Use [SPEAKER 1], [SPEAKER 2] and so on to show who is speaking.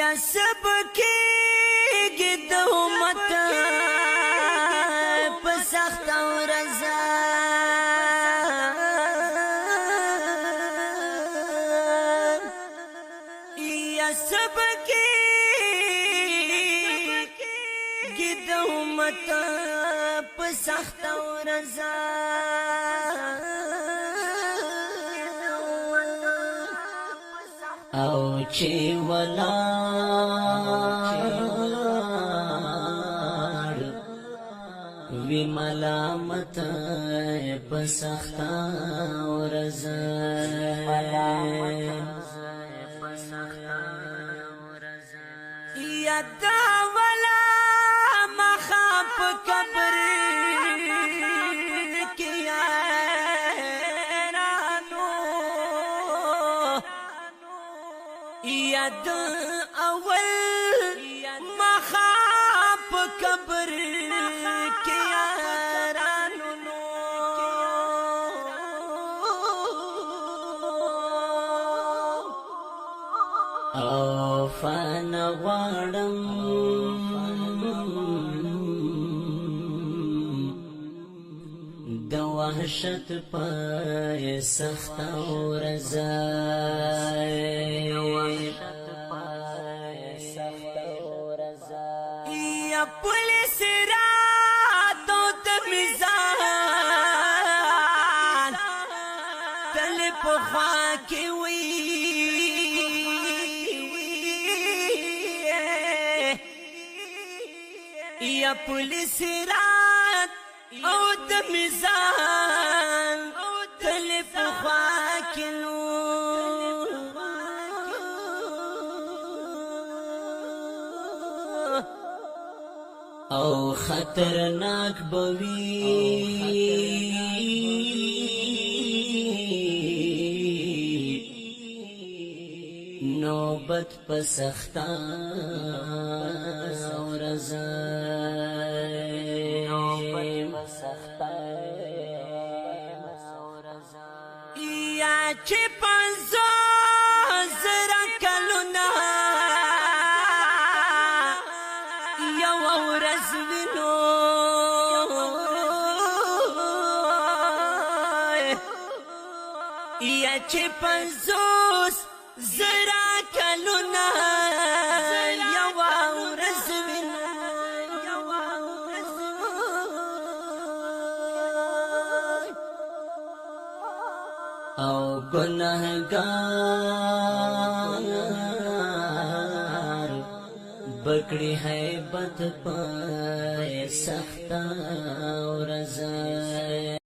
[SPEAKER 1] یا سب کېږي د امت په سخته ورځ یا سب کېږي د امت په سخته ورځ او چې ولاړ وی ملامت په سخته ورځ یا دا ولا مخاف قبر کې یا د اول مخاف قبر کې یارانو او فن غواړم د وحشت په سخته ورځ یا پولیس راتو د میزان تل په خوا کې وي یا پولیس رات او د میزان تل په خوا کې او خطرناک بوي نوبت په سخته ورځ یا چې پنځوس زره کلونه یو ورځ وینو یا چې پنځوس زره کلونه یو ورځ وینو او گناہگار بکڑی حیبت پائے سختا ورځ